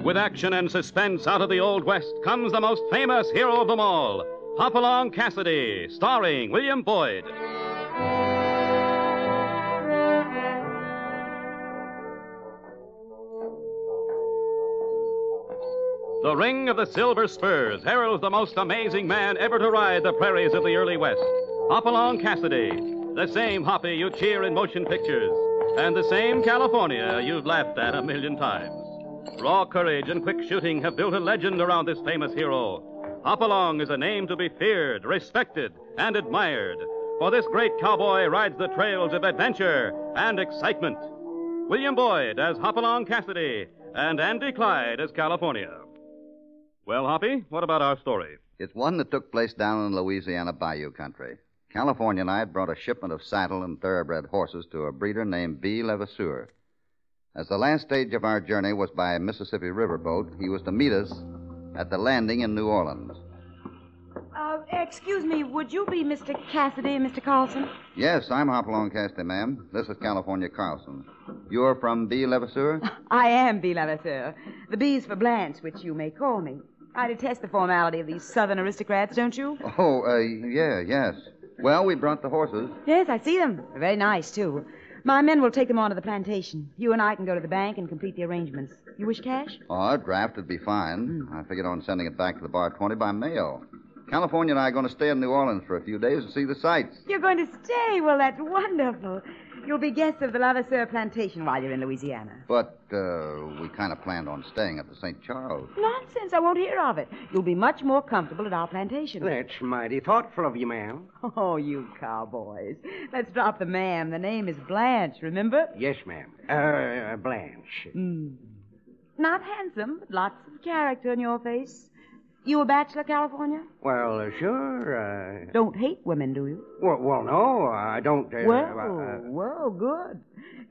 With action and suspense out of the Old West comes the most famous hero of them all, Hopalong Cassidy, starring William Boyd. The ring of the silver spurs heralds the most amazing man ever to ride the prairies of the early West, Hopalong Cassidy, the same Hoppy you cheer in motion pictures, and the same California you've laughed at a million times. Raw courage and quick shooting have built a legend around this famous hero. Hopalong is a name to be feared, respected, and admired, for this great cowboy rides the trails of adventure and excitement. William Boyd as Hopalong Cassidy, and Andy Clyde as California. Well, Hoppy, what about our story? It's one that took place down in Louisiana Bayou country. California and I had brought a shipment of saddle and thoroughbred horses to a breeder named B. Levasseur. As the last stage of our journey was by Mississippi riverboat, he was to meet us at the landing in New Orleans. Excuse me, would you be Mr. Cassidy, Mr. Carlson? Yes, I'm Hopalong Cassidy, ma'am. This is California Carlson. You're from B. Levasseur? I am B. Levasseur. The B's for Blanche, which you may call me. I detest the formality of these southern aristocrats, don't you? Yes. Well, we brought the horses. Yes, I see them. They're very nice, too. My men will take them on to the plantation. You and I can go to the bank and complete the arrangements. You wish cash? Oh, a draft would be fine. I figured on sending it back to the Bar 20 by mail. California and I are going to stay in New Orleans for a few days to see the sights. You're going to stay? Well, that's wonderful. You'll be guests of the Levasseur plantation while you're in Louisiana. But we kind of planned on staying at the St. Charles. Nonsense. I won't hear of it. You'll be much more comfortable at our plantation. That's mighty thoughtful of you, ma'am. Oh, you cowboys. Let's drop the ma'am. The name is Blanche, remember? Yes, ma'am. Blanche. Not handsome, but lots of character in your face. You a bachelor, California? Well, sure. Don't hate women, do you? Well, no, I don't. Well, good.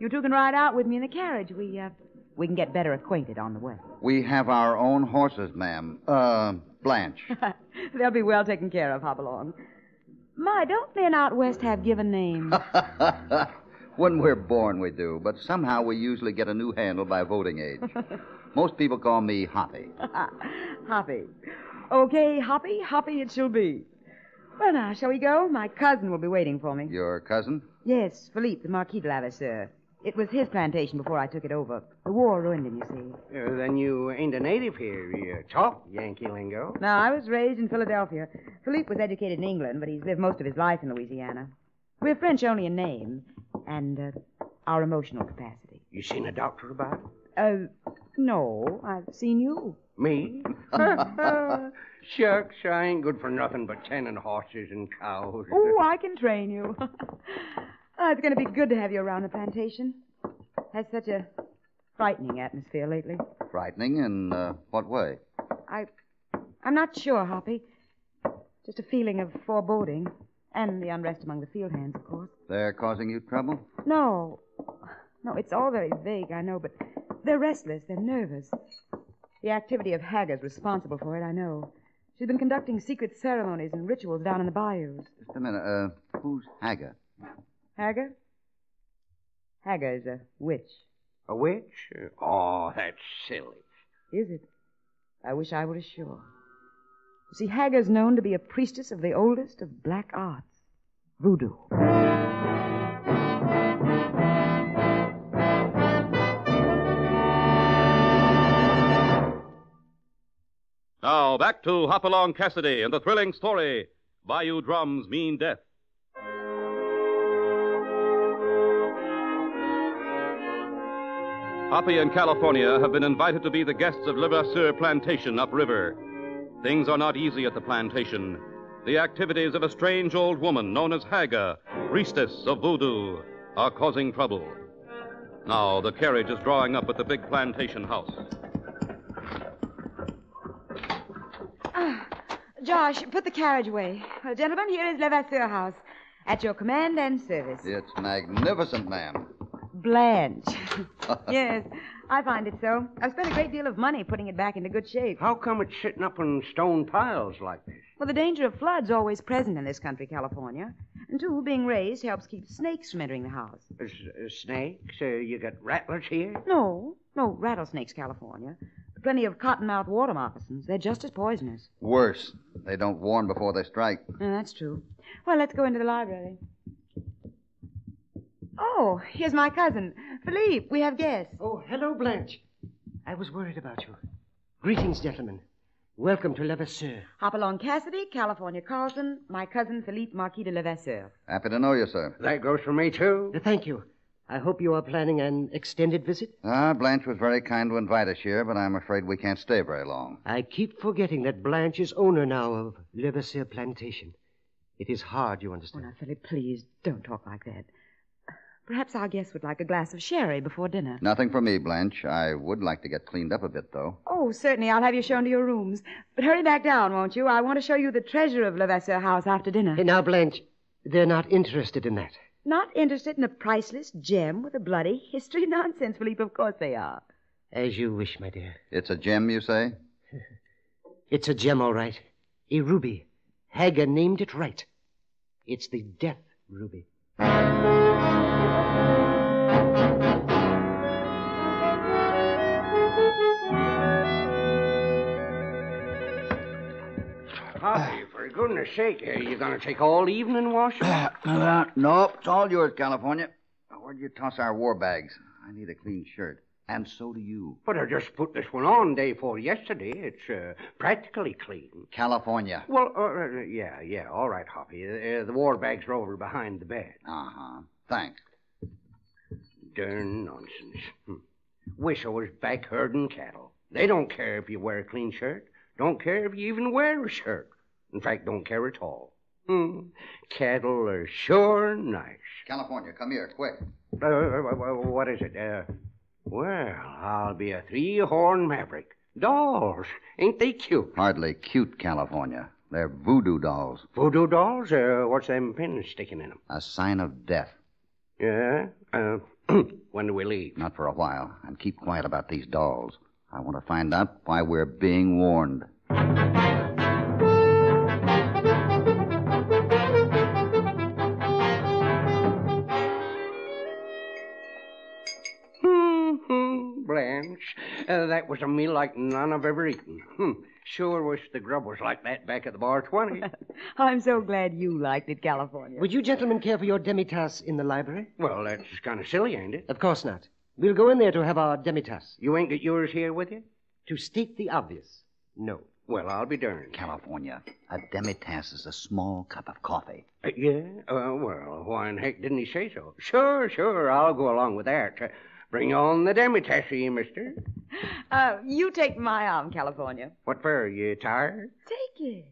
You two can ride out with me in the carriage. We can get better acquainted on the way. We have our own horses, ma'am. Blanche. They'll be well taken care of, Hopalong. My, don't men out west have given names? When we're born, we do, but somehow we usually get a new handle by voting age. Most people call me Hoppy. Hoppy. Okay, Hoppy it shall be. Well, now, shall we go? My cousin will be waiting for me. Your cousin? Yes, Philippe, the Marquis de Levasseur. It was his plantation before I took it over. The war ruined him, you see. Then you ain't a native here. You talk Yankee lingo. No, I was raised in Philadelphia. Philippe was educated in England, but he's lived most of his life in Louisiana. We're French only in name and our emotional capacity. You seen a doctor about it? No, I've seen you. Me? Shucks, I ain't good for nothing but tending horses and cows. Oh, I can train you. It's going to be good to have you around the plantation. Has such a frightening atmosphere lately. Frightening? In what way? I'm not sure, Hoppy. Just a feeling of foreboding. And the unrest among the field hands, of course. They're causing you trouble? No, it's all very vague, I know, but they're restless, they're nervous. The activity of Haggard's responsible for it, I know. She's been conducting secret ceremonies and rituals down in the bayous. Just a minute, who's Haggard? Haggard? Haggard's a witch. A witch? Oh, that's silly. Is it? I wish I were as sure. You see, Haggard's known to be a priestess of the oldest of black arts, voodoo. Now, back to Hopalong Cassidy and the thrilling story, Bayou Drums Mean Death. Hoppy and California have been invited to be the guests of Levasseur Plantation upriver. Things are not easy at the plantation. The activities of a strange old woman known as Haga, priestess of voodoo, are causing trouble. Now, the carriage is drawing up at the big plantation house. Josh, put the carriage away. Gentlemen, here is Levasseur House. At your command and service. It's magnificent, ma'am. Blanche. Yes, I find it so. I've spent a great deal of money putting it back into good shape. How come it's sitting up on stone piles like this? Well, the danger of flood's always present in this country, California. And, two, being raised helps keep snakes from entering the house. Snakes? You got rattlers here? No, rattlesnakes, California. Plenty of cottonmouth water moccasins. They're just as poisonous. Worse. They don't warn before they strike. Yeah, that's true. Well, let's go into the library. Oh, here's my cousin. Philippe, we have guests. Oh, hello, Blanche. I was worried about you. Greetings, gentlemen. Welcome to Levasseur. Hopalong Cassidy, California Carlson, my cousin Philippe Marquis de Levasseur. Happy to know you, sir. That goes for me, too. Thank you. I hope you are planning an extended visit. Blanche was very kind to invite us here, but I'm afraid we can't stay very long. I keep forgetting that Blanche is owner now of Levasseur Plantation. It is hard, you Oh, understand. now, Philip, please don't talk like that. Perhaps our guests would like a glass of sherry before dinner. Nothing for me, Blanche. I would like to get cleaned up a bit, though. Oh, certainly. I'll have you shown to your rooms. But hurry back down, won't you? I want to show you the treasure of Levasseur House after dinner. Hey, now, Blanche, they're not interested in that. Not interested in a priceless gem with a bloody history? Nonsense, Philippe. Of course they are. As you wish, my dear. It's a gem, you say? It's a gem, all right. A ruby. Hager named it right. It's the death ruby. Hoppy, for goodness sake, are you going to take all evening washing? Nope, it's all yours, California. Where'd you toss our war bags? I need a clean shirt. And so do you. But I just put this one on day before yesterday. It's practically clean. California. Well, yeah, all right, Hoppy. The war bags are over behind the bed. Uh-huh. Thanks. Darn nonsense. Wish I was back herding cattle. They don't care if you wear a clean shirt. Don't care if you even wear a shirt. In fact, don't care at all. Cattle are sure nice. California, come here, quick. What is it? Well, I'll be a three-horn maverick. Dolls. Ain't they cute? Hardly cute, California. They're voodoo dolls. Voodoo dolls? What's them pins sticking in them? A sign of death. Yeah? When do we leave? Not for a while. And keep quiet about these dolls. I want to find out why we're being warned. Blanche, that was a meal like none I've ever eaten. Sure wish the grub was like that back at the Bar 20. I'm so glad you liked it, California. Would you gentlemen care for your demitasse in the library? Well, that's kind of silly, ain't it? Of course not. We'll go in there to have our demitasse. You ain't got yours here with you? To state the obvious, no. Well, I'll be darned. California, a demitasse is a small cup of coffee. Yeah? Well, why in heck didn't he say so? Sure, I'll go along with that. Bring on the demitasse, mister. You take my arm, California. What for? You tired? Take it.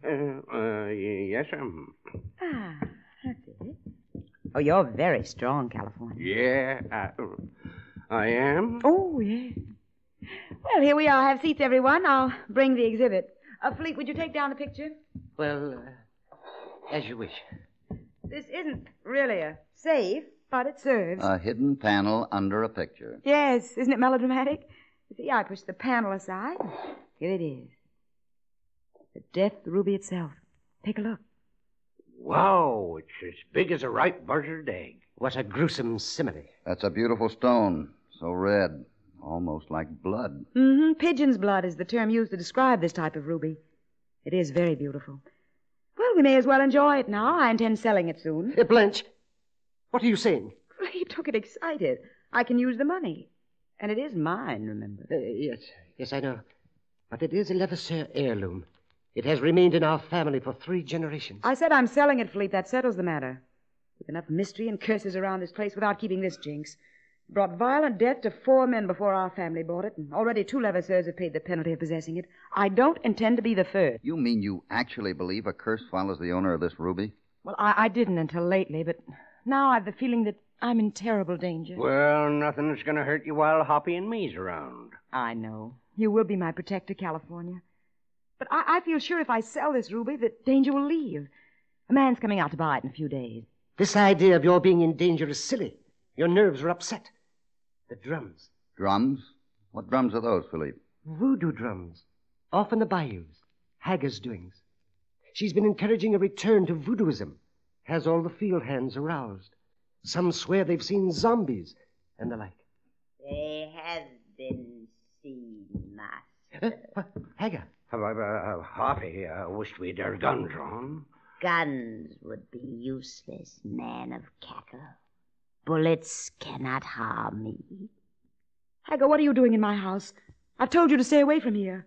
Yes, That's it. Oh, you're very strong, California. Yeah, I am. Oh, yeah. Well, here we are. Have seats, everyone. I'll bring the exhibit. Philippe, would you take down the picture? Well, as you wish. This isn't really a safe, but it serves. A hidden panel under a picture. Yes, isn't it melodramatic? You see, I pushed the panel aside. Here it is. The death ruby itself. Take a look. Wow, it's as big as a ripe buzzard egg. What a gruesome simile. That's a beautiful stone. So red. Almost like blood. Mm-hmm. Pigeon's blood is the term used to describe this type of ruby. It is very beautiful. Well, we may as well enjoy it now. I intend selling it soon. Blanche, what are you saying? You don't get excited. I can use the money. And it is mine, remember. Yes, I know. But it is a Levasseur heirloom. It has remained in our family for 3 generations. I said I'm selling it, Philippe. That settles the matter. With enough mystery and curses around this place without keeping this jinx. Brought violent death to 4 men before our family bought it, and already 2 Levasseurs have paid the penalty of possessing it. I don't intend to be the third. You mean you actually believe a curse follows the owner of this ruby? Well, I didn't until lately, but now I've the feeling that I'm in terrible danger. Well, nothing's going to hurt you while Hoppy and me's around. I know. You will be my protector, California. But I feel sure if I sell this ruby, that danger will leave. A man's coming out to buy it in a few days. This idea of your being in danger is silly. Your nerves are upset. The drums. Drums? What drums are those, Philippe? Voodoo drums. Off in the bayous. Hager's doings. She's been encouraging a return to voodooism. Has all the field hands aroused. Some swear they've seen zombies and the like. They have been seen, Master. Hager. Hoppy, wished we'd our guns drawn. Guns would be useless, man of cattle. Bullets cannot harm me. Hager, what are you doing in my house? I've told you to stay away from here.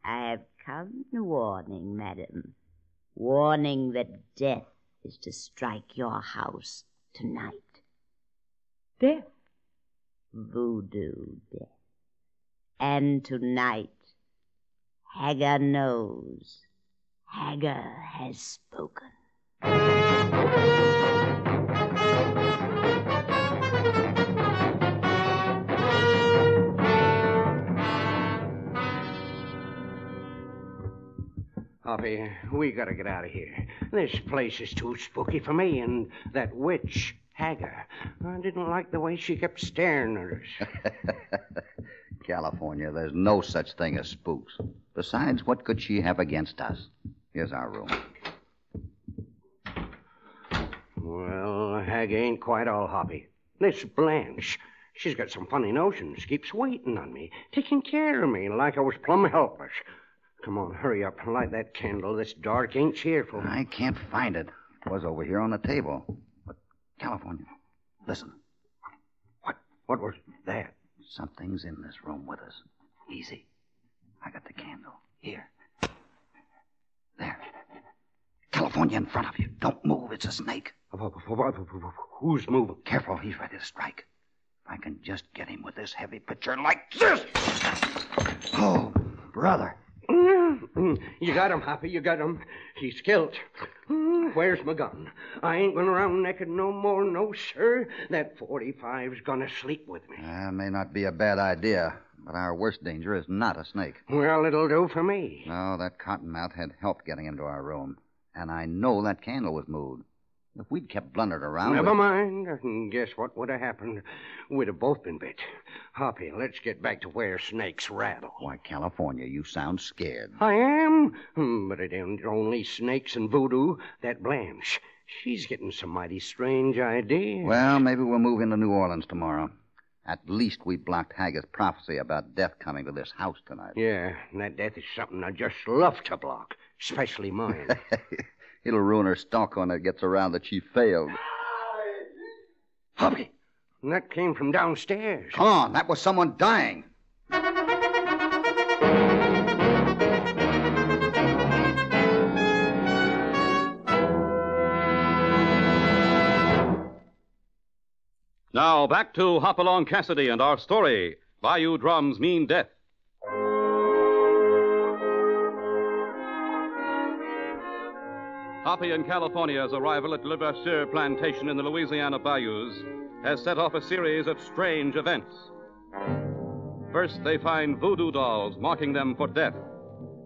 I have come in warning, madam. Warning that death is to strike your house tonight. Death? Voodoo death. And tonight, Hager knows. Hager has spoken. Hoppy, we gotta get out of here. This place is too spooky for me, and that witch, Hager, I didn't like the way she kept staring at us. California, there's no such thing as spooks. Besides, what could she have against us? Here's our room. Well, Hager ain't quite all hoppy. This Blanche, she's got some funny notions. Keeps waiting on me, taking care of me like I was plumb helpless. Come on, hurry up. Light that candle. This dark ain't cheerful. I can't find it. It was over here on the table. But, California, listen. What was that? Something's in this room with us. Easy. I got the candle. Here. There. California in front of you. Don't move. It's a snake. Who's moving? Careful. He's ready to strike. If I can just get him with this heavy picture like this. Oh, brother. You got him, Hoppy. You got him. He's killed. Where's my gun? I ain't going around naked no more. No, sir. That 45's gonna sleep with me. May not be a bad idea, but our worst danger is not a snake. Well, it'll do for me. No, that cottonmouth had help getting into our room. And I know that candle was moved. If we'd kept blundered around... Never mind. Guess what would have happened? We'd have both been bit. Hoppy, let's get back to where snakes rattle. Why, California, you sound scared. I am? But it ain't only snakes and voodoo. That Blanche, she's getting some mighty strange ideas. Well, maybe we'll move into New Orleans tomorrow. At least we blocked Hager's prophecy about death coming to this house tonight. Yeah, and that death is something I just love to block, especially mine. It'll ruin her stock when it gets around that she failed. Hoppy, that came from downstairs. Come on, that was someone dying. Now, back to Hopalong Cassidy and our story, Bayou Drums Mean Death. Hoppy in California's arrival at Le Vasseur plantation in the Louisiana bayous has set off a series of strange events. First, they find voodoo dolls marking them for death.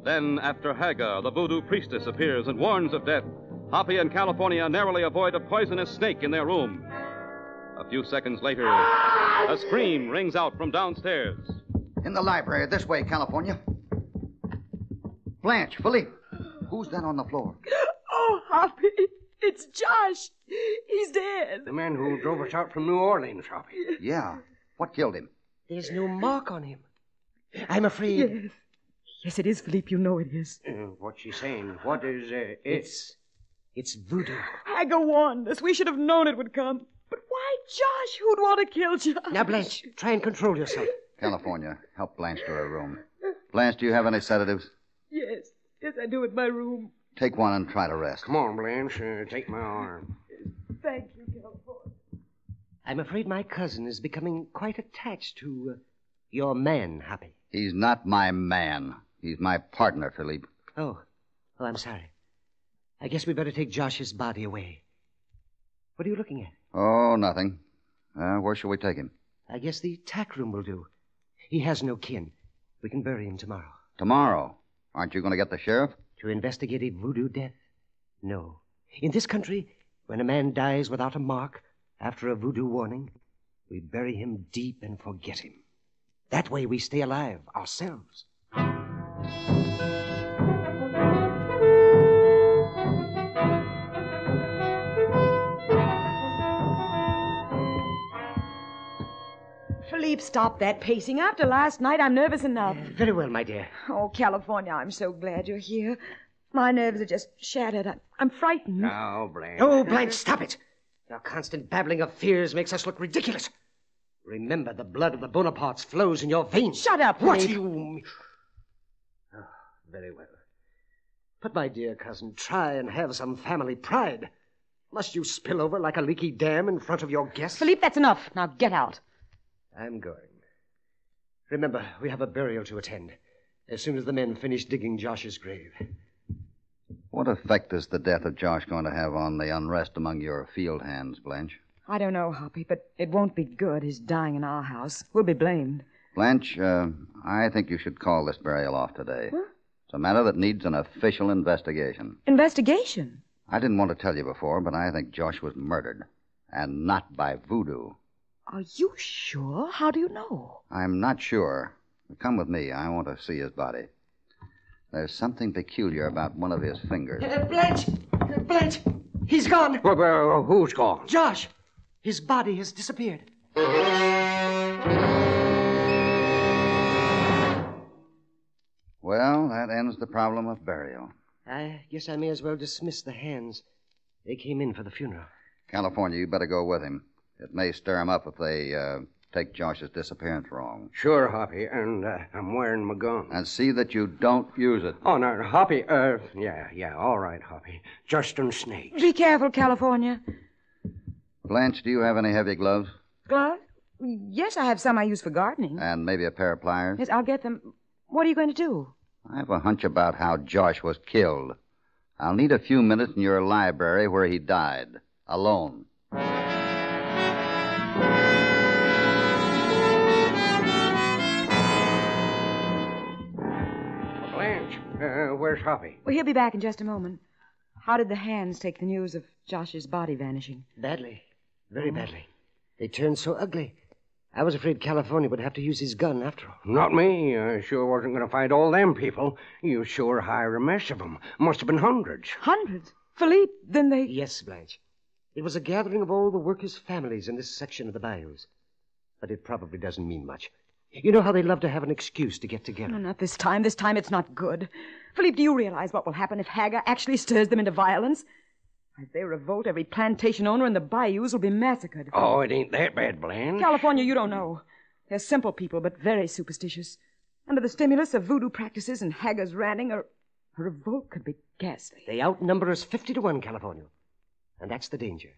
Then, after Hagar, the voodoo priestess, appears and warns of death, Hoppy and California narrowly avoid a poisonous snake in their room. A few seconds later, a scream rings out from downstairs. In the library, this way, California. Blanche, Philippe, who's that on the floor? Oh, Hoppy, it's Josh. He's dead. The man who drove us out from New Orleans, Hoppy. Yeah. What killed him? There's no mark on him. I'm afraid... Yes. Yes, it is, Philippe. You know it is. What's she saying? What is it? It's voodoo. Hager warned us. We should have known it would come. But why Josh? Who'd want to kill Josh? Now, Blanche, try and control yourself. California, help Blanche to her room. Blanche, do you have any sedatives? Yes. Yes, I do in my room. Take one and try to rest. Come on, Blanche. Take my arm. Thank you, California. I'm afraid my cousin is becoming quite attached to your man, Hoppy. He's not my man. He's my partner, Philippe. Oh, I'm sorry. I guess we better take Josh's body away. What are you looking at? Oh, nothing. Where shall we take him? I guess the tack room will do. He has no kin. We can bury him tomorrow. Tomorrow? Aren't you going to get the sheriff? To investigate a voodoo death? No. In this country, when a man dies without a mark after a voodoo warning, we bury him deep and forget him. That way we stay alive ourselves. Philippe, stop that pacing. After last night, I'm nervous enough. Very well, my dear. Oh, California, I'm so glad you're here. My nerves are just shattered. I'm frightened. Now, Blanche. Oh, Blanche, stop it. Your constant babbling of fears makes us look ridiculous. Remember, the blood of the Bonapartes flows in your veins. Shut up, What Philippe. you... Oh, very well. But, my dear cousin, try and have some family pride. Must you spill over like a leaky dam in front of your guests? Philippe, that's enough. Now get out. I'm going. Remember, we have a burial to attend as soon as the men finish digging Josh's grave. What effect is the death of Josh going to have on the unrest among your field hands, Blanche? I don't know, Hoppy, but it won't be good, his dying in our house. We'll be blamed. Blanche, I think you should call this burial off today. Huh? It's a matter that needs an official investigation. Investigation? I didn't want to tell you before, but I think Josh was murdered. And not by voodoo. Are you sure? How do you know? I'm not sure. Come with me. I want to see his body. There's something peculiar about one of his fingers. Blanche! Blanche! He's gone! Well, who's gone? Josh! His body has disappeared. Well, that ends the problem of burial. I guess I may as well dismiss the hands. They came in for the funeral. California, you better go with him. It may stir him up if they take Josh's disappearance wrong. Sure, Hoppy, and I'm wearing my gun. And see that you don't use it. Oh, no, Hoppy, yeah, all right, Hoppy. Just on snakes. Be careful, California. Blanche, do you have any heavy gloves? Gloves? Yes, I have some I use for gardening. And maybe a pair of pliers? Yes, I'll get them. What are you going to do? I have a hunch about how Josh was killed. I'll need a few minutes in your library where he died. Alone. Blanche, where's Hoppy? Well, he'll be back in just a moment. How did the hands take the news of Josh's body vanishing? Badly. Very badly. They turned so ugly. I was afraid California would have to use his gun after all. Not me. I sure wasn't going to fight all them people. You sure hire a mess of them. Must have been hundreds. Hundreds? Philippe, then they... Yes, Blanche. It was a gathering of all the workers' families in this section of the bayous. But it probably doesn't mean much. You know how they love to have an excuse to get together. No, not this time. This time it's not good. Philippe, do you realize what will happen if Hager actually stirs them into violence? If they revolt, every plantation owner in the bayous will be massacred. Oh, it ain't that bad, Blanche. California, you don't know. They're simple people, but very superstitious. Under the stimulus of voodoo practices and Hager's ranting, a revolt could be ghastly. They outnumber us 50-1, California. And that's the danger.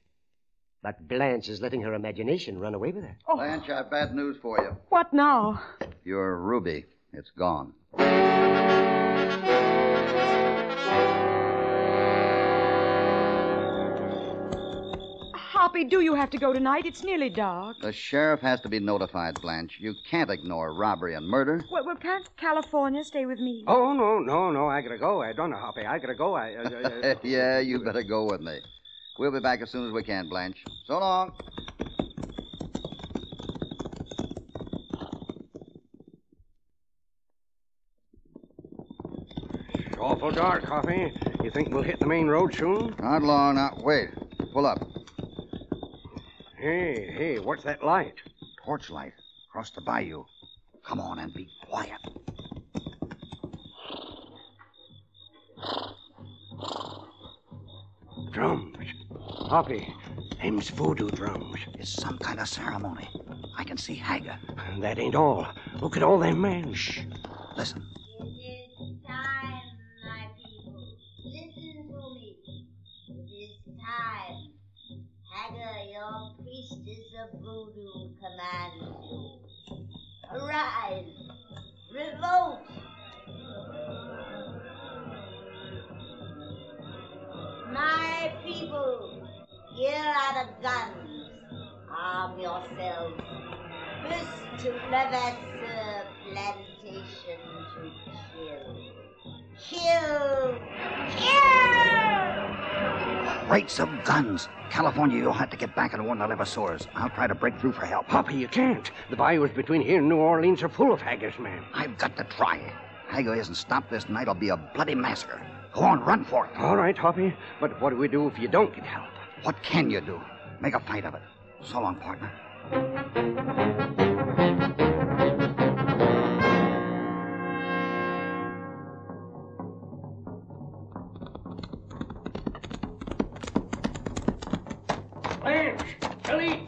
But Blanche is letting her imagination run away with her. Oh. Blanche, I have bad news for you. What now? Your ruby. It's gone. Hoppy, do you have to go tonight? It's nearly dark. The sheriff has to be notified, Blanche. You can't ignore robbery and murder. Well, can't California stay with me? Oh, no. I gotta go. I don't know, Hoppy. I gotta go. Yeah, you better go with me. We'll be back as soon as we can, Blanche. So long. It's awful dark, Hoppy. You think we'll hit the main road soon? Not long now. Wait. Pull up. Hey, what's that light? Torchlight. Across the bayou. Come on and be quiet. Drums. Hoppy, them's voodoo drums. It's some kind of ceremony. I can see Hager. That ain't all. Look at all them men. Shh. Listen. It is time, my people. Listen to me. It is time. Hager, your priestess of voodoo commands you. Arise. Revolt. My people, here are the guns. Arm yourselves. First to Levasseur plantation to kill. Kill! Kill! Rates of guns. California, you'll have to get back and warn the Levasseurs. I'll try to break through for help. Hoppy, you can't. The bayous between here and New Orleans are full of Hager's men. I've got to try. Hager isn't stopped this night. It'll be a bloody massacre. Go on, run for it. All right, Hoppy. But what do we do if you don't get help? What can you do? Make a fight of it. So long, partner. Blanche! Ellie!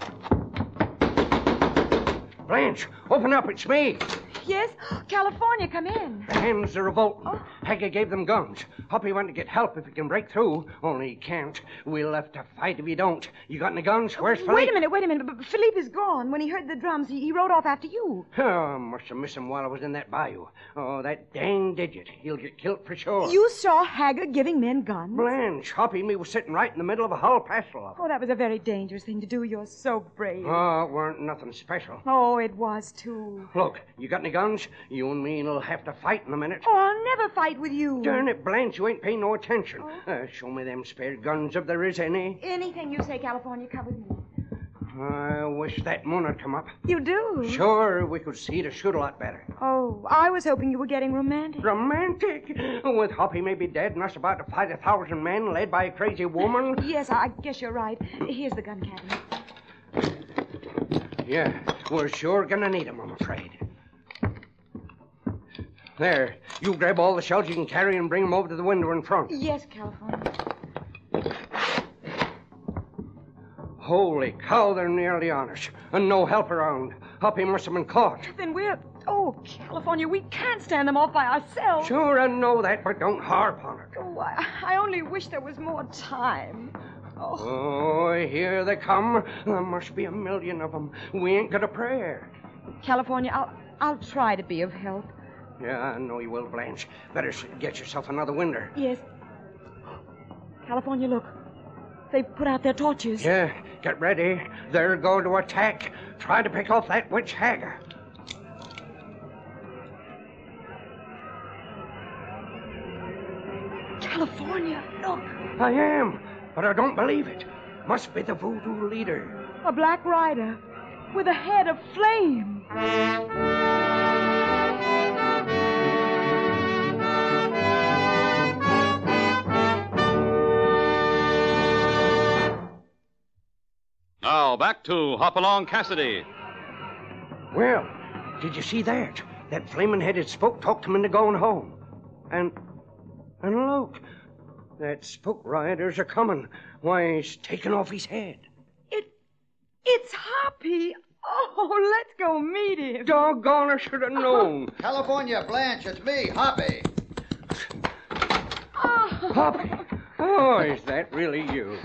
Blanche, open up. It's me. Yes? California, come in. The hands are revolting. Oh. Hager gave them guns. Hoppy went to get help if he can break through. Only he can't. We'll have to fight if he don't. You got any guns? Where's Philippe? Wait a minute. But Philippe is gone. When he heard the drums, he rode off after you. Oh, must have missed him while I was in that bayou. Oh, that dang digit. He'll get killed for sure. You saw Hager giving men guns? Blanche, Hoppy and me was sitting right in the middle of a hull passel. Oh, that was a very dangerous thing to do. You're so brave. Oh, it weren't nothing special. Oh, it was, too. Look, you got any guns? You and me'll have to fight in a minute. Oh, I'll never fight with you. Darn it, Blanche, you ain't paying no attention. Show me them spare guns if there is any. Anything you say, California, come with me. I wish that moon had come up. You do? Sure, we could see to shoot a lot better. Oh, I was hoping you were getting romantic. Romantic? With Hoppy maybe dead and us about to fight 1,000 men led by a crazy woman? Yes, I guess you're right. Here's the gun cabinet. Yeah, we're sure gonna need 'em, I'm afraid. There, you grab all the shells you can carry and bring 'em over to the window in front. Yes, California. Holy cow, they're nearly on us. And no help around. Hoppy must have been caught. Then we're... Oh, California, we can't stand them off by ourselves. Sure, I know that, but don't harp on it. Oh, I only wish there was more time. Oh. Oh, here they come. There must be 1,000,000 of 'em. We ain't got a prayer. California, I'll try to be of help. Yeah, I know you will, Blanche. Better get yourself another window. Yes. California, look. They've put out their torches. Yeah, get ready. They're going to attack. Try to pick off that witch Hager. California, look. I am, but I don't believe it. Must be the voodoo leader. A black rider with a head of flame. Now, back to Hopalong Cassidy. Well, did you see that? That flaming-headed spook talked him into going home. And look, that spook rider's a-coming. Why, he's taking off his head. It's Hoppy. Oh, let's go meet him. Doggone, I should have known. California, Blanche, it's me, Hoppy. Hoppy. Oh, is that really you?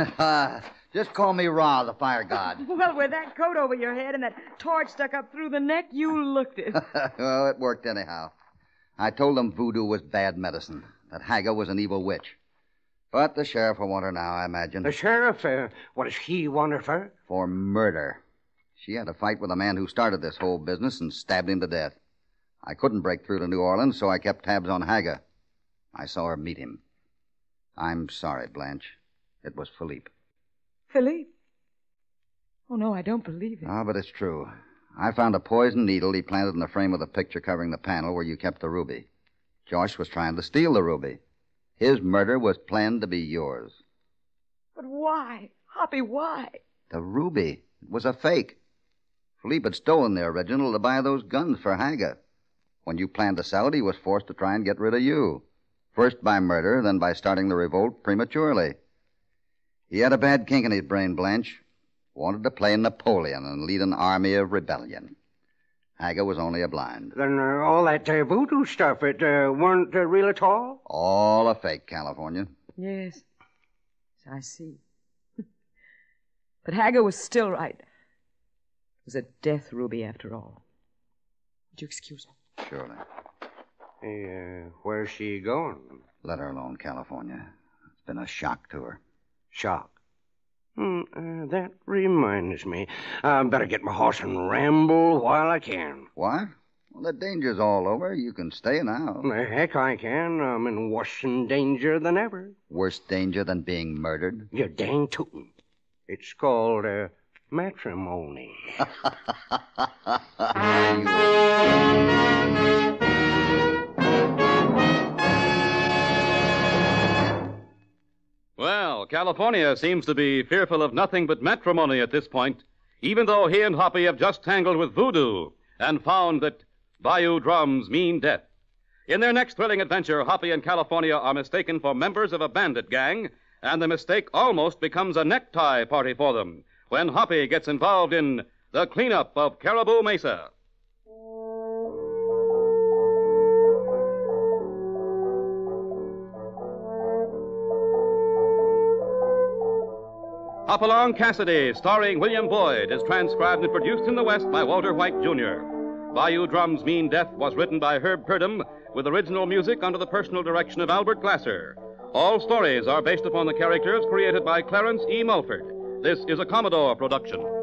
Just call me Ra, the fire god. Well, with that coat over your head and that torch stuck up through the neck, you looked it. Well, it worked anyhow. I told them voodoo was bad medicine, that Hager was an evil witch. But the sheriff will want her now, I imagine. The sheriff? What does he want her for? For murder. She had a fight with the man who started this whole business and stabbed him to death. I couldn't break through to New Orleans, so I kept tabs on Hager. I saw her meet him. I'm sorry, Blanche. It was Philippe. Philippe? Oh, no, I don't believe it. Ah, but it's true. I found a poison needle he planted in the frame of the picture covering the panel where you kept the ruby. Josh was trying to steal the ruby. His murder was planned to be yours. But why? Hoppy, why? The ruby. It was a fake. Philippe had stolen the original to buy those guns for Hager. When you planned to sell it, he was forced to try and get rid of you. First by murder, then by starting the revolt prematurely. He had a bad kink in his brain, Blanche. Wanted to play Napoleon and lead an army of rebellion. Hager was only a blind. Then all that voodoo stuff, it weren't real at all? All a fake, California. Yes, I see. But Hager was still right. It was a death ruby after all. Would you excuse me? Surely. Hey, where's she going? Let her alone, California. It's been a shock to her. Shock. That reminds me. I better get my horse and ramble while I can. What? Well, the danger's all over. You can stay now. The heck I can. I'm in worse danger than ever. Worse danger than being murdered? You're dang tootin'. It's called matrimony. Well, California seems to be fearful of nothing but matrimony at this point. even though he and Hoppy have just tangled with voodoo and found that Bayou drums mean death. In their next thrilling adventure, Hoppy and California are mistaken for members of a bandit gang, and the mistake almost becomes a necktie party for them when Hoppy gets involved in the cleanup of Caribou Mesa. Hopalong Cassidy, starring William Boyd, is transcribed and produced in the West by Walter White, Jr. Bayou Drums Mean Death was written by Herb Purdom with original music under the personal direction of Albert Glasser. All stories are based upon the characters created by Clarence E. Mulford. This is a Commodore production.